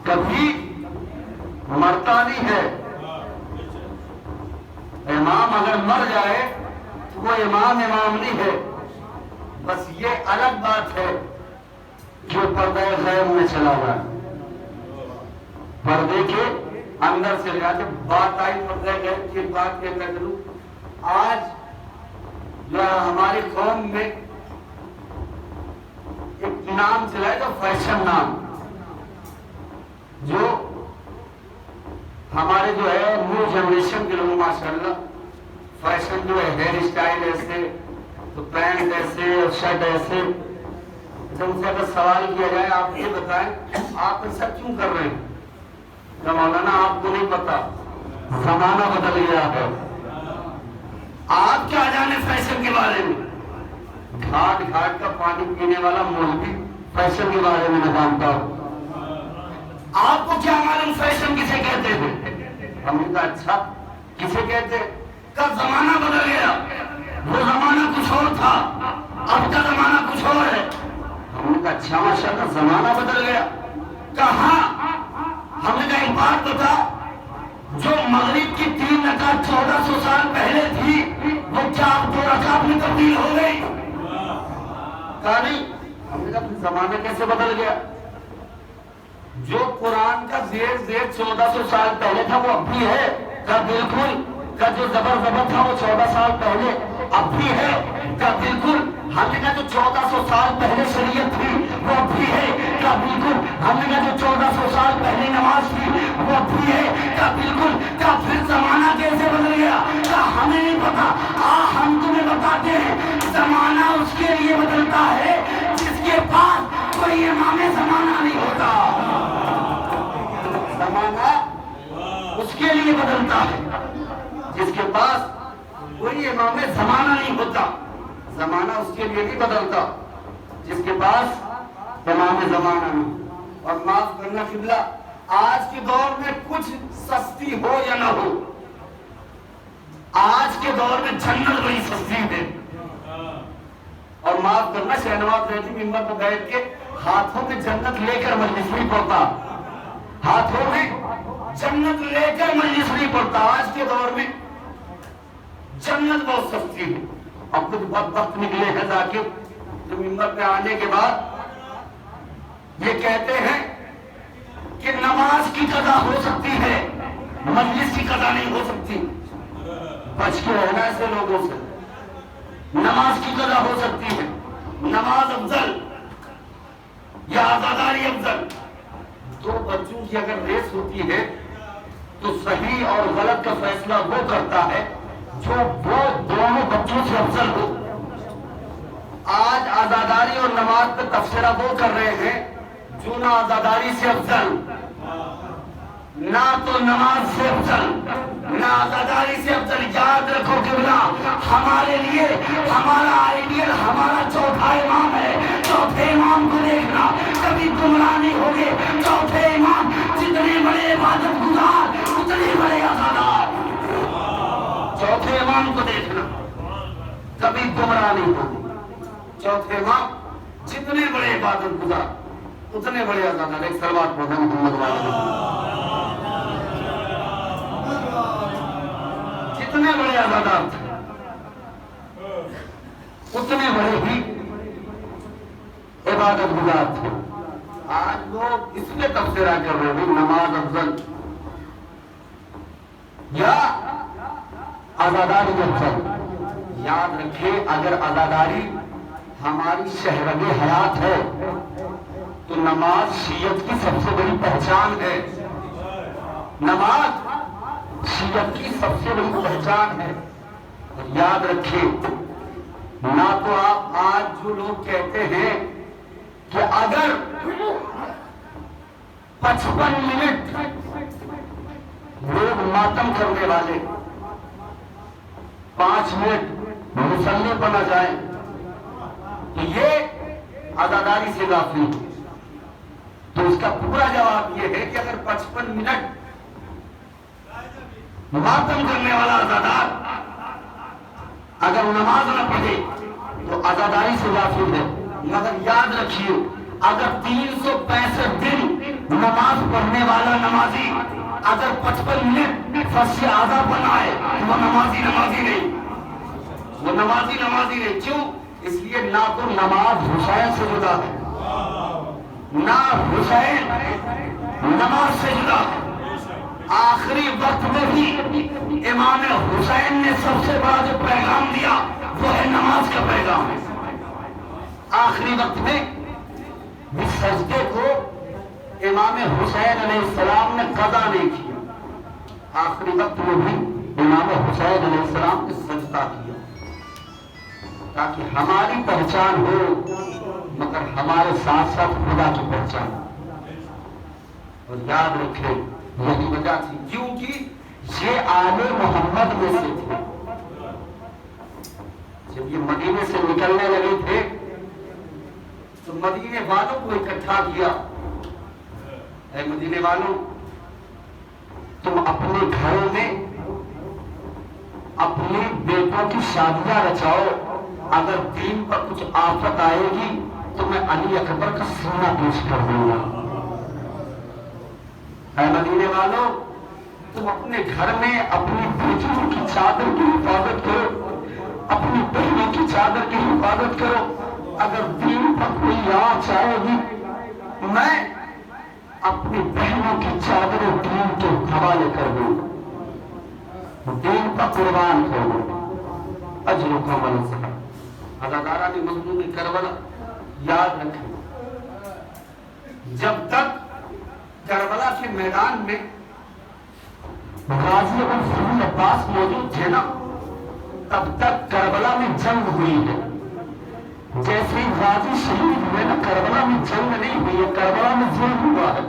کبھی مرتا نہیں ہے، امام اگر مر جائے تو وہ امام نہیں ہے، بس یہ الگ بات ہے جو پردہ غیب میں چلا گیا، پردے کے اندر سے لگا کے بات آئی پردہ غیب کی بات کہتا کروں۔ آج جو ہماری قوم میں ایک نام چلا ہے جو فیشن نام، جو ہمارے جو ہے نیو جنریشن کے لوگ ماشاءاللہ فیشن جو ہے ہیئر اسٹائل ایسے تو پینٹ ایسے اور شرٹ ایسے، جب ان سے اگر سوال کیا جائے آپ یہ بتائیں آپ ایسا کیوں کر رہے ہیں، کہ مولانا آپ کو نہیں پتا زمانہ بدل گیا ہے، آپ کیا جانے فیشن کے بارے میں؟ گھاٹ گھاٹ کا پانی پینے والا مولوی فیشن کے بارے میں نہ جانتا ہو، آپ کو کیا معلوم فیشن کسے کہتے ہیں؟ ہم نے کہا اچھا کسے کہتے ہیں؟ کب زمانہ بدل گیا، وہ زمانہ کچھ اور تھا، اب کا زمانہ کچھ اور ہے۔ ہم نے کہا اچھا ماشاءاللہ زمانہ بدل گیا، کہاں؟ ہم نے کہا ایک بات بتا، جو مغرب کی 3 رکعت 1400 سال پہلے تھی وہ کیا 2 رکعت میں تبدیل ہو گئی؟ کہا نہیں. ہم نے کہا زمانہ کیسے بدل گیا؟ جو قرآن کا زیر 1400 سال پہلے تھا وہ اب بھی ہے. کہا بالکل. کہا جو زبر تھا وہ 14 سال پہلے اب بھی ہے. کہا بالکل. ہم نے کہا جو 1400 سال پہلے شریعت تھی وہ اب بھی ہے. کہا بالکل. ہم نے کہا جو 1400 سال پہلے نماز تھی وہ اب بھی ہے. کہا بالکل. کہا پھر زمانہ کیسے بدل گیا؟ کہا ہمیں نہیں پتا. ہم تمہیں بتاتے ہیں. زمانہ اس کے لیے بدلتا ہے جس کے پاس کوئی امام زمانہ نہیں ہوتا. زمانہ اس کے لیے بدلتا ہے جس کے پاس کوئی امام زمانہ نہیں ہوتا. زمانہ اس کے لیے نہیں بدلتا جس کے پاس امام زمانہ نہیں. اور معاف کرنا قبلہ، آج کے دور میں کچھ سستی ہو یا نہ ہو، آج کے دور میں جنت بڑی سستی ہے. اور معاف کرنا شہنواز رہتی ممبر پر بیٹھ کے ہاتھوں میں جنت لے کر مجلس نہیں پڑھتا، ہاتھوں میں جنت لے کر مجلس نہیں پڑھتا. آج کے دور میں جنت بہت سستی ہے. اب کچھ بدبخت نکلے ہیں ذاکر جو ممبر پہ آنے کے بعد یہ کہتے ہیں کہ نماز کی قضا ہو سکتی ہے، مجلس کی قضا نہیں ہو سکتی. بچ کے رہنا ایسے لوگوں سے. نماز کی قضا ہو سکتی ہے، نماز افضل یا عزاداری افضل. 2 بچوں کی اگر ریس ہوتی ہے تو صحیح اور غلط کا فیصلہ وہ کرتا ہے جو وہ دونوں بچوں سے افضل ہو. آج عزاداری اور نماز پہ تبصرہ وہ کر رہے ہیں جو نہ عزاداری سے افضل، نہ تو نماز سے افضل، نہ عزاداری سے افضل. یاد رکھو قبلہ، ہمارے لیے ہمارا آئیڈیل ہمارا چوتھا امام ہے. چوتھے امام کو دیکھنا، کبھی گمراہ نہیں ہوگے. چوتھے امام جتنے بڑے عبادت گزار اتنے بڑے عزادار. چوتھے امام کو دیکھنا، کبھی گمراہ نہیں ہوگے. چوتھے امام جتنے بڑے عبادت گزار اتنے بڑے عزادار. ایک صلوات پڑھو محمد والے. جتنے بڑے عزادار تھے اتنے بڑے ہی عبادت گزار تھے. آج لوگ اس میں تبصرہ کر رہے ہیں نماز افضل یا عزاداری افضل. یاد رکھیں اگر عزاداری ہماری شہرگ حیات ہے تو نماز شیعت کی سب سے بڑی پہچان ہے. نماز شیعت کی سب سے بڑی پہچان ہے. اور یاد رکھیں نہ تو آپ آج جو لوگ کہتے ہیں کہ اگر 55 منٹ لوگ ماتم کرنے والے 5 منٹ مصلی پر نہ جائیں تو یہ عزاداری سے غافل ہے. تو اس کا پورا جواب یہ ہے کہ اگر 55 منٹ ماتم کرنے والا عزادار اگر نماز نہ پڑھے تو عزاداری سے غافل ہے. مگر یاد رکھیے اگر 365 دن نماز پڑھنے والا نمازی اگر 55 منٹ فرض اعضا بنائے تو وہ نمازی نہیں، وہ نمازی نہیں. کیوں؟ اس لیے نہ تو نماز حسین سے جدا ہے، نہ حسین نماز سے جدا ہے. آخری وقت میں بھی امام حسین نے سب سے بڑا جو پیغام دیا وہ ہے نماز کا پیغام. آخری وقت میں اس سجدے کو امام حسین علیہ السلام نے قضا نہیں کیا. آخری وقت میں بھی امام حسین علیہ السلام نے سجدہ کیا تاکہ ہماری پہچان ہو مگر ہمارے ساتھ ساتھ خدا کی پہچان. اور یاد رکھیں یہی وجہ تھی کیونکہ یہ آل محمد میں سے تھے. جب یہ مدینے سے نکلنے لگے تھے تو مدینے والوں کو اکٹھا کیا. اے مدینے والوں، تم اپنے گھروں میں اپنے بیٹوں کی شادیاں رچاؤ. اگر دین پر کچھ آفت آئے گی تو میں علی اکبر کا سینہ پیش کر دوں گا. اے مدینے والوں، تم اپنے گھر میں اپنی بیٹیوں کی چادر کی حفاظت کرو. اپنی بہنوں کی چادر کی حفاظت کرو. اگر دین پر کوئی آنچ آئے گی میں اپنی بہنوں کی چادر دین کے حوالے کر دوں, دین پر قربان کر دوں. اجر و کمال سے اداکارہ نے مضمون کربلا یاد رکھیں. جب تک کربلا کے میدان میں غازی ابوالفضل عباس موجود تھے نا, تب تک کربلا میں جنگ ہوئی ہے. جیسے ہی غازی شہید ہوئے نا, کربلا میں جنگ نہیں ہوئی ہے, کربلا میں ظلم ہوا ہے.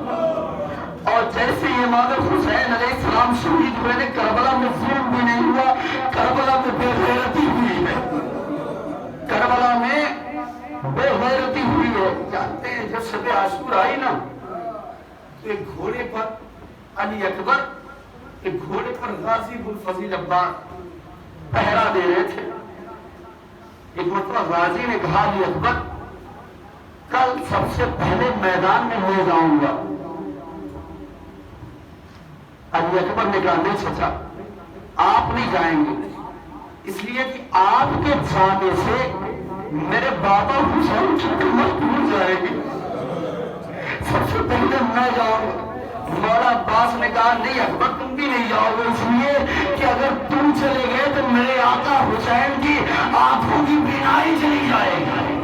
اور جیسے ہی امام حسین علیہ السلام شہید ہوئے نا, کربلا میں ظلم بھی نہیں ہوا, کربلا میں بے غیرتی ہوئی ہے. کربلا میں بے غیرتی ہوئی ہے. جانتے ہیں جب شب عاشورا آئی نا, تو ایک گھوڑے پر علی اکبر, ایک گھوڑے پر غازی ابوالفضل عباس پہرا دے رہے تھے. ایک مرتبہ غازی نے کہا علی اکبر کل سب سے پہلے میدان میں لے جاؤں گا. علی اکبر نے کہا نہیں چچا آپ نہیں جائیں گے, اس لیے کہ آپ کے جانے سے میرے بابا حسین کی کمر ٹوٹ جائے گی, سب سے پہلے میں جاؤں گا. مولا عباس نے کہا نہیں اکبر تم بھی نہیں جاؤ گے, اس لیے کہ اگر تم چلے گئے تو میرے آقا حسین کی آنکھوں کی بینائی چلی جائے گی.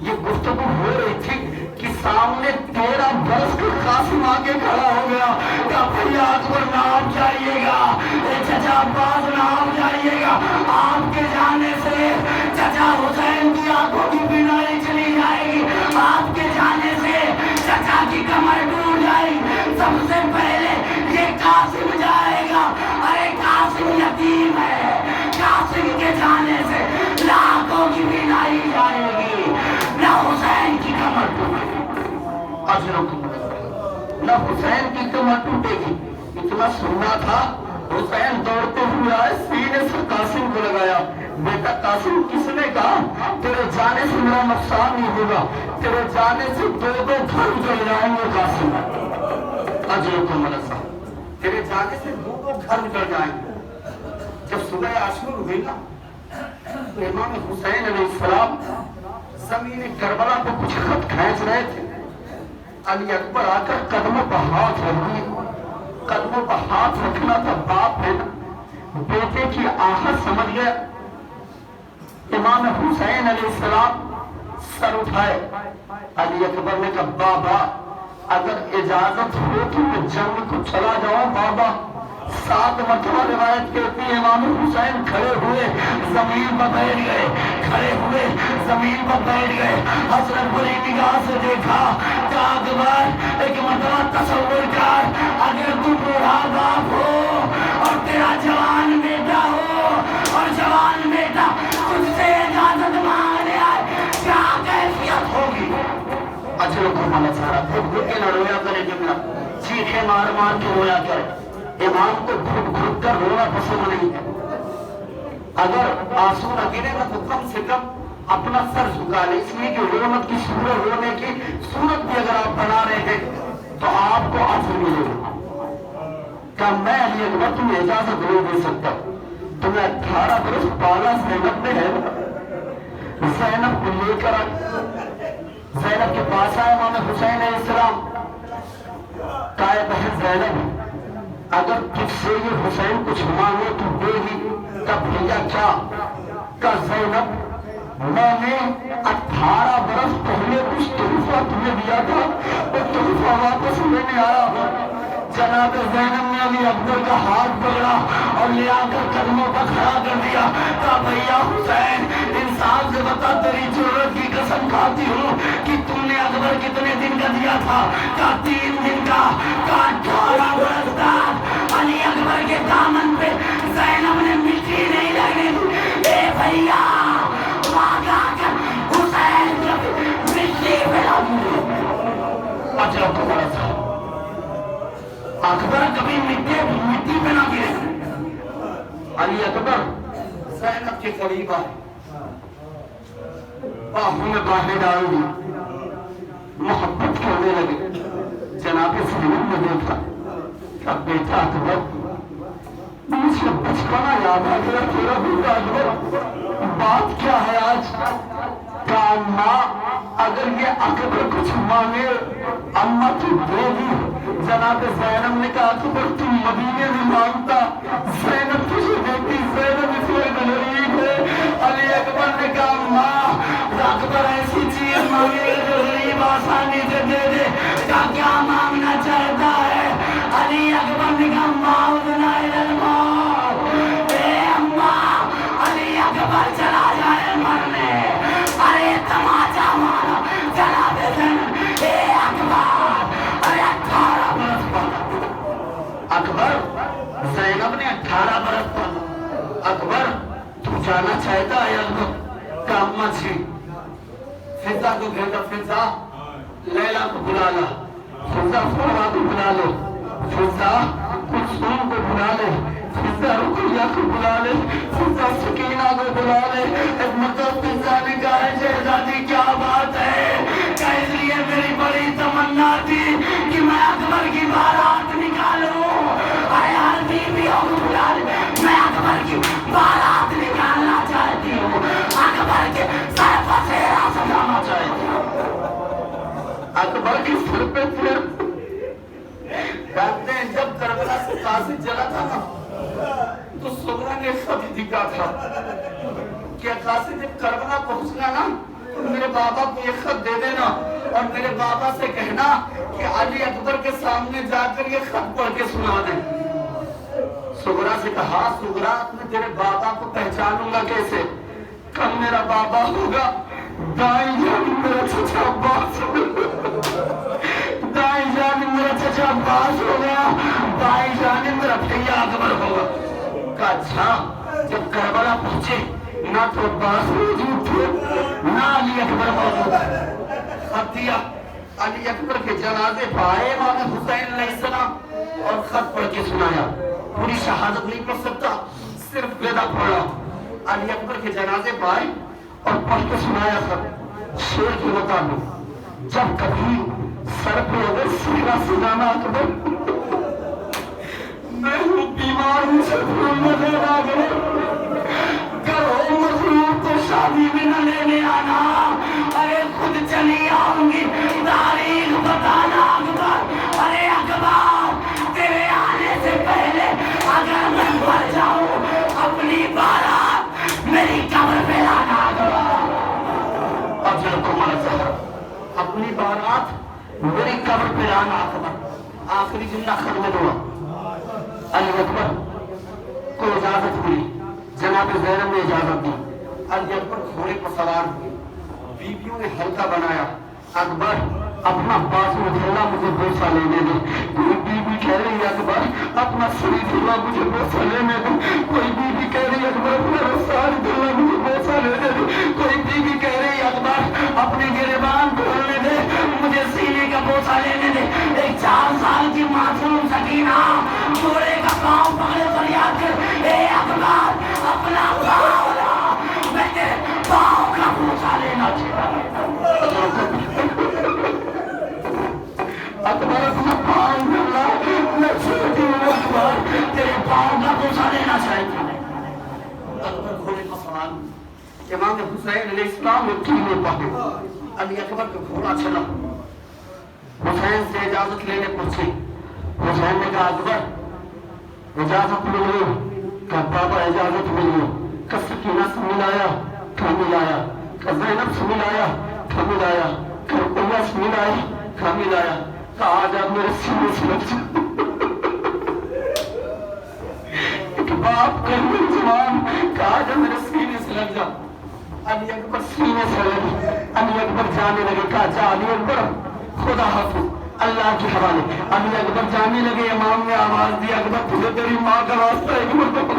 یہ گفتگو ہو رہی تھی کہ سامنے 13 برس کا قاسم آگے کھڑا ہو گیا. کہا بھیا اکبر نام جائیے گا, چچا عباس نام جائیے گا, آپ کے جانے سے چچا حسین کی آنکھوں کی بینائی چلی جائے گی, آپ کے جانے سے چچا کی کمر ٹوٹ جائے گی. سب سے پہلے یہ قاسم جائے گا. ارے قاسم یتیم ہے, قاسم کے جانے سے لاکھوں کی بینائی جائے گی, نہ حسین کی کمر ٹوٹے گی. نہ حسین کی کمر ٹوٹے گی. اتنا سننا تھا. حسین دوڑتے ہوئے آئے, سینے سے قاسم کو لگایا. بیٹا قاسم کس نے کہا تیرے جانے سے میرا نقصان نہیں ہوگا, تیرے جانے سے 2 گھر جل جائیں گے قاسم. تیرے جانے سے 2 گھر جل جائیں گے. جب صبح عاشور ہوئی نا, تو امام حسین علیہ السلام زمین کربلا پہ کچھ خط کھینچ رہے تھے. علی اکبر آ کر قدموں پر ہاتھ رکھ دیے. قدموں پر ہاتھ رکھنا تھا, باپ ہے نا, بیٹے کی آہت سمجھ گیا. امام حسین علیہ السلام سر اٹھائے. علی اکبر نے کہا بابا اگر اجازت ہو تو میں جنگ کو چلا جاؤں. بابا 7 مرتبہ روایت کہتی ہے امام حسین کھڑے ہوئے زمین پر بیٹھ گئے, کھڑے ہوئے زمین پر بیٹھ گئے. حضرت بری نگاہ سے دیکھا کہ اکبر ایک مرتبہ تصور کر, اگر تو بوڑھا باپ ہو اور تیرا جوان بیٹا ہو, اور جوان بیٹا تجھ سے اجازت مانگنے آئے, کیا کیفیت ہوگی. اجر کو مانا سارا گھٹ گھٹ کے نہ رویا کرے, جملہ چیخے مار مار کے رویا کرے. امام کو گھٹ گھٹ کر رونا پسند نہیں ہے. اگر آنسو نہ گرے گا تو کم سے کم اپنا سر جھکا لے, اس لیے کہ رونت کی صورت, رونے کی صورت بھی اگر آپ بنا رہے ہیں تو آپ کو عفو ملے گا. کہ میں علی اکبر تمہیں اجازت نہیں دے سکتا, تمہیں 18 برس پالا زینب نے ہے. زینب کو لے کر زینب کے پاس آئے امام حسین علیہ السلام. کہا بہن زینب اگر تجھ سے یہ حسین کچھ مانگے تو دے ہی. تب بھیا کیا؟ کہ زینب میں نے 18 برس پہلے کچھ تحفہ تمہیں دیا تھا, وہ تحفہ واپس لینے آیا ہوں. جناب زینب نے علی اکبر کا ہاتھ پکڑا اور لے آ کر قدموں پر کھڑا کر دیا. کہا بھیا حسین انصاف سے بتا, تیری ضرورت کی قسم کھاتی ہوں کہ تم نے اکبر کتنے دن کا دیا تھا. کہا 3 دن کا. کہا 18 برس تک علی اکبر کے دامن پہ زینب نے مٹی نہیں لگنے دی. اے بھیا وعدہ کر حسین جب مٹی پہ لگنے. اجر کو بڑا تھا اکبر کبھی مٹی پہ نہ گرے. علی اکبر زینب کے قریب آئے, باہوں میں باہیں ڈال دی, محبت کرنے لگے. جناب زینب نے دیکھا کہ بیٹا اکبر مجھے بچپنا یاد آ گیا تیرا بیٹا اکبر. بات کیا ہے آج؟ کہا ماں اگر یہ اکبر کچھ مانگے اماں تو دے دی. جناب زینب نے کہا اکبر تم مدینے میں مانگتا زینب تجھے دیتی. زینب اس وقت غریب ہے. علی اکبر نے کہا ماں اکبر ایسی چیز مانگے جو غریب آسانی سے دے دے. کہا کیا مانگنا چاہتا ہے؟ علی اکبر نے کہا ماں ادنا الموت. اے اماں علی اکبر چلا جائے مرنے. ارے تماچا مارا جناب زینب. اے اکبر ارے 18 برس پر اکبر زینب نے 18 برس پر اکبر تو جانا چاہتا ہے؟ اکبر کا اماں جی فضا کو بھیجا. فضا لیلا کو بلا لا. فضا فروا کو بلا لو. فضا کلثوم کو بلا لے. فضا رقیہ کو بلا لے. فضا سکینہ کو بلا لے. ایک مطلب فضا نے کہا ہے شہزادی کیا بات ہے؟ کہ اس لیے میری بڑی تمنا تھی کہ میں اکبر کی بارات نکالوں. ارے ہر بیویوں کو بلا لے. میں اکبر کی بارات نکالنا چاہتی ہوں. اکبر کے سر پر سہرا سجانا چاہتی ہوں. اکبر کی سر پہ پھر کہتے ہیں جب کربلا سے قاصد چلا تھا نا تو سغرا نے خط دکھا تھا کہ قاصد جب کربلا پہنچنا نا تو میرے بابا کو یہ خط دے دینا اور میرے بابا سے کہنا کہ علی اکبر کے سامنے جا کر یہ خط پڑھ کے سنا دیں. سغرا سے کہا سغرا میں تیرے بابا کو پہچانوں گا کیسے؟ کب میرا بابا ہوگا دائیں جانب میرا چچا عباس دائیں جانب میرا چچا عباس ہو گیا. بائیں جانب میرا بھیا اکبر ہوگا. کہا اچھا جب کربلا پہنچے نہ تو عباس موجود تھے نہ علی اکبر موجود تھے. خط دیا. علی اکبر کے جنازے پائے امام حسین علیہ السلام اور خط پڑھ کے سنایا. پوری شہادت نہیں پڑھ سکتا صرف ودا پڑھا. علی اکبر کے جنازے پائے اور پڑھ کے سنایا خط. شعر کے مطابق جب کبھی سر پہ اگر سیرا سجانا اکبر میں ہوں بیمار ہوں سے بھولنے دینا اکبر. گر ہو مظلوم تو شادی میں نہ لینے آنا. ارے خود چلی آؤں گی تاریخ بتانا اکبر. ارے اکبر تیرے آنے سے پہلے اگر میں مر جاؤں اپنی بارات میری قبر پہ لانا اکبر. اب جو کو مر جائے اپنی بارات میری قبر پہ لانا اکبر. آخری جملہ ختم ہوا. علی اکبر کو اجازت ملی. جناب زینب نے اجازت دی. علی اکبر گھوڑے پر سوار ہوئے. بیویوں نے حلقہ بنایا. اکبر اپنا بازو دھیلا مجھے بوسہ لینے دے. کوئی بیوی کہہ رہی اکبر اپنا سری دھیلا مجھے بوسہ لینے دے. کوئی بیوی کہہ رہی اکبر اپنا رسال دھیلا مجھے بوسہ لینے دے. کوئی بیوی کہہ رہی اکبر اپنے گریبان کھولنے دے مجھے سینے کا بوسہ لینے دے. ایک 4 سال کی معصوم سکینہ گھوڑے کا پاؤں پکڑے فریاد کر اے اکبر اپنا پاؤں لا میں تیرے پاؤں کا بوسہ لینا چاہتا ہوں. اکبر اپنا پاؤں لا میں چھوٹی ہوں اکبر تیرے پاؤں کا بوسہ لینا چاہتا ہوں. اکبر گھوڑے کا سوار. امام حسین علیہ السلام نے تینے پاہے. علی اکبر کا گھوڑا چلا. حسین سے اجازت لینے پہنچے. حسین نے کہا اکبر اجازت مل گئی. کہا بابا اجازت مل گئی. کہا سکینہ سے ملایا کہا ملایا. کہا زینب سے ملایا کہا ملایا. کہا رقیہ سے ملایا کہا ملایا. کہا آجا میرے سینے سے لگ جا. ایک باپ کہنے جوان کہا آجا میرے سینے سے لگ جا. علی اکبر سینے سے لگے. علی اکبر جانے لگے. کہا جا علی اکبر خدا حافظ اللہ کے حوالے. علی اکبر جانے لگے. امام نے آواز دی اکبر تجھے تیری ماں کا واسطہ ایک مرتبہ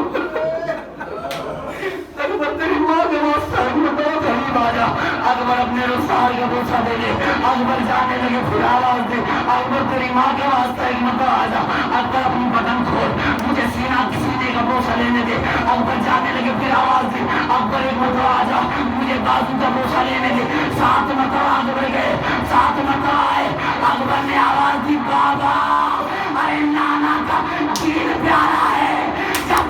اکبر تیری ماں کا واسطہ ایک مرتبہ قریب آ جا. اکبر اپنے رسال کا بوسہ دے دے. اکبر جانے لگے. پھر آواز دے اکبر تیری ماں کا واسطہ ایک مرتبہ آ جا. اکبر اپنی بٹن کھول مجھے سینے کا بوسہ لینے دے. اکبر جانے لگے. پھر آواز دے اکبر ایک مرتبہ آ جا مجھے بازو کا بوسہ لینے دے. 7 مرتبہ اکبر گئے. 7 مرتبہ آئے. اکبر نے آواز دی بابا ارے نانا کا دین پیارا ہے. جب